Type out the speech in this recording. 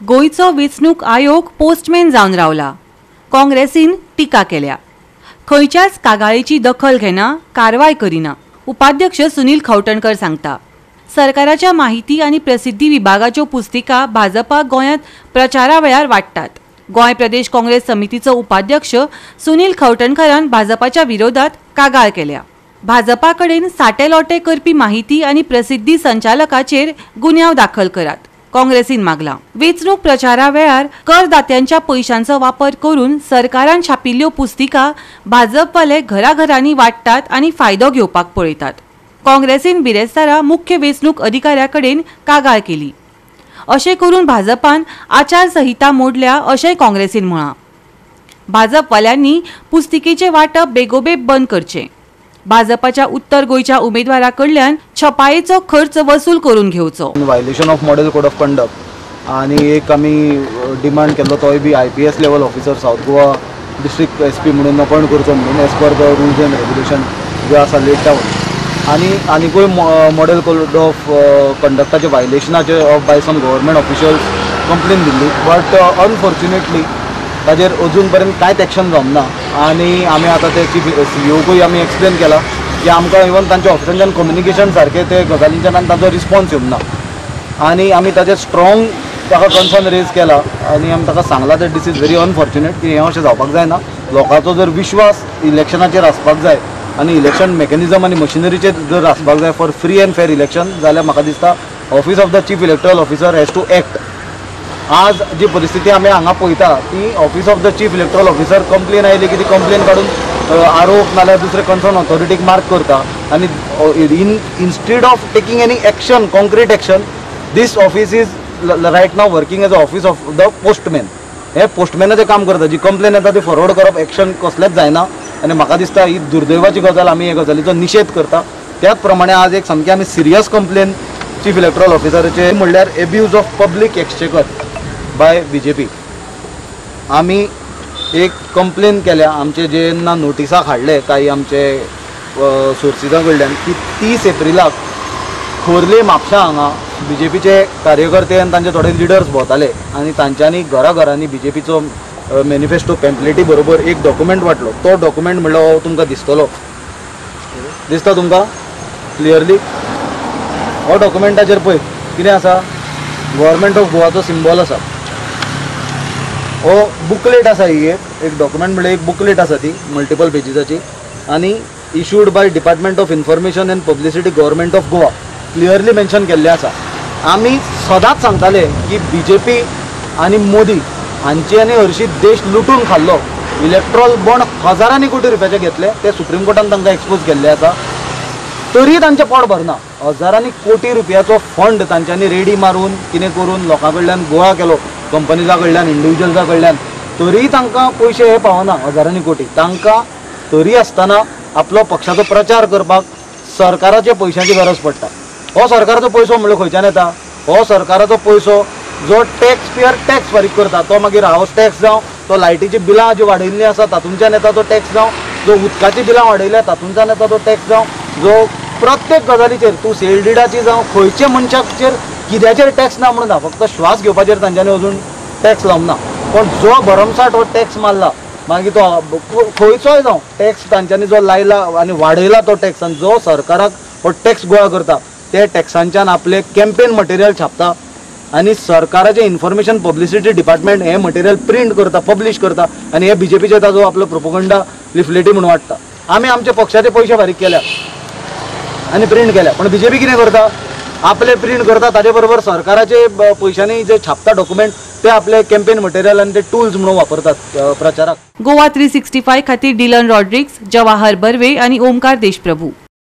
गोयचो वेंचणूक आयोग पोस्टमॅन जावन रावला। काँग्रेसीन टिका केल्या। खंयच्याच कागाळीची दखल घेना, कारवाय करिना। उपाध्यक्ष सुनील खवटणकर सांगता। सरकाराच्या माहिती आणि प्रसिद्धी विभागाच्यो पुस्तिका भाजपा गोंयांत प्रचारा वेळार वाडटात। गोंय प्रदेश काँग्रेस समितीचो उपाध्यक्ष सुनील खवटणकरान भाजपाच्या विरोधात कागाळ केल्या। भाजपा कडेन साटेलोटे करपी माहिती आणि प्रसिद्धी संचालकाचेर गुन्यांव दाखल करात, काँग्रेसीन मागला। वेंचणूक प्रचारा वेळार करदात्यांच्या पैशांचो वापर करून सरकारान छापिल्ल्यो पुस्तिका भाजपवाले घराघरांनी वाडटात आणि फायदो घेवपाक पळयतात। काँग्रेसीन बिरेस्तारा मुख्य वेंचणूक अधिकाऱ्या कडेन कागाळ केली। अशें करून भाजपान आचारसंहिता मोडल्या अशेंय काँग्रेसीन म्हळां। भाजपवाल्यांनी पुस्तिकेचें वाटप बेगोबेग बंद करचें। भाजपाच्या उत्तर गोयच्या उमेदवारा कडल्यान छपायेचो खर्च वसूल करून घेवचो। Violation of model code of conduct आणि एक आमी डिमांड केल्लो तोय बी IPS level officer south Goa district SP म्हणून अपॉइंट करचो म्हणून as per the rules and regulation जे आसा लेट डावन आनीकूय मॉडेल कोड ऑफ कंडक्टाचे वायलेशनाचे of by some government officials complain दिल्ली, बट अनफॉर्च्युनेटली ताजेर अजून पर्यंत कांयच एक्शन जावंक ना। आनी आमी आतां ते चीफ CEOकूय आमी एक्सप्लेन केला की आमकां इवन तांच्या ऑफिसांच्यान कम्युनिकेशन सारकें ते गजालींच्यान आनी ताचो रिस्पॉन्स येवंक ना। आनी आमी ताजेर स्ट्रॉंग ताका कन्सर्न रेज केला आनी आमी ताका सांगला that this is very unfortunate की हें अशें जावपाक जायना। लोकांचो जर विश्वास इलेक्शनाचेर आसपाक जाय आनी इलेक्शन मेकॅनिझम आनी मशिनरीचेर जर आसपाक जाय for free and fair election, जाल्यार म्हाका दिसता office of the chief electoral officer has to act. आज जी परिस्थिती आमी हांगा पळयता ती office of the chief electoral officer complain आयली की ती कंप्लेन काडून आरोप नाल्यार दुसरे कन्सर्न ऑथॉरिटीक मार्क करता आनी instead of taking any action, concrete action, this office is right now working as a office of the postman. हे पोस्टमॅनाचें काम करता, जी कंप्लेन येता ती फॉरवर्ड करप, एक्शन कसलेंच जायना। आनी म्हाका दिसता ही दुर्दैवाची गजाल, आमी हे गजालीचो निशेध करता। त्याच प्रमाणे आज एक सामकी आमी सिरियस कंप्लेन चीफ इलेक्टरल ऑफिसराचे म्हणल्यार abuse of public exchequer by BJP। आमी एक कंप्लेन केल्या, आमचे जेन्ना नोटिसाक हाडले काही आमचे सोर्सिसां कडल्यान की 30 एप्रिलाक खोर्ले म्हापशा हांगा BJPचे कार्यकर्ते आनी तांचे थोडे लिडर्स भोंवताले आनी तांच्यांनी घराघरांनी BJPचो मॅनिफेस्टो पॅम्पलेटी बरोबर एक डॉक्युमेंट वाटलो। तो डॉक्युमेंट म्हणल्यार हो तुमकां दिसतलो, दिसता तुमकां क्लियरली? हो डॉक्युमेंटाचेर पळय कितें आसा, गव्हर्मेंट ऑफ गोवाचो सिम्बॉल आसा। हो बुकलेट आसा, ही एक डॉक्युमेंट म्हणजे एक बुकलेट आसा ती मल्टिपल पेजीसाची आनी issued by department of information end publicity government of Goa, clearly mention केल्लें आसा। आमी सदांच सांगताले की BJP आनी मोदी हांची आनी हरशीं देश लुटून खाल्लो, इलेक्ट्रॉल बॉन्ड हजारांनी कोटी रुपयाचे घेतले, ते सुप्रीम कोर्टान तांकां एक्सपोज केल्ले आसा, तरी तांचें पोट भरना। हजारांनी कोटी रुपयाचो फंड तांच्यांनी रेडी मारून कितें करून लोकां कडल्यान गोळा केलो, कंपनीजा कडल्यान, इंडिविज्युअल्सा कडल्यान, तरी तांकां पयशे हे पावना हजारांनी कोटी। तांकां तरी आसतना आपलो पक्षाचो प्रचार करपाक सरकाराच्या पैशांची गरज पडटा। हो सरकाराचो पयसो म्हणल्यार खंयच्यान येता? हो सरकाराचो पयसो जो टॅक्स पेयर टॅक्स फारीक करता, तो मागीर हावस टॅक्स जावं, तो लायटीची बिलां जी वाडयल्लीं आसा तातूंतल्यान येता तो टॅक्स जावं, जो उदकाची बिलां वाडयल्या तातूंतल्यान येता तो टॅक्स जावं, जो प्रत्येक गजालीचेर तूं सेल डिडाची जावं खंयचे मनशाचेर कित्याचेर टॅक्स ना म्हणून ना, फक्त श्वास घेवपाचेर तांच्यांनी अजून टॅक्स लावंक ना। पण जो भरमसाट हो टॅक्स मारला, मागीर तो खंयचोय जावं टॅक्स तांच्यांनी जो लायला आनी वाडयला तो टॅक्स, आनी जो सरकाराक हो टॅक्स गोळा करता, ते टॅक्सांच्यान आपले कॅम्पेन मटेरियल छापता आनी सरकाराचे इन्फॉर्मेशन पब्लिसिटी डिपार्टमेंट हे मटेरियल प्रिंट करता, पब्लीश करता आनी हे BJPचे ताजो आपलो प्रोपोगंडा लिफलेटी म्हणून वाडटा। आमी आमचे पक्षाचे पयशे फारीक केल्या आनी प्रिंट केल्या, पण BJP कितें करता? आपले प्रिंट करता, ताजे बरोबर सरकाराचे पयशांनी जे छापता डॉक्युमेंट ते आपले कॅम्पेन मटेरियल आनी ते टूल्स म्हणून वापरतात प्रचाराक। गोवा 365 खातीर डिलन रॉड्रिक्स, जवाहर बर्वे आनी ओमकार देशप्रभू।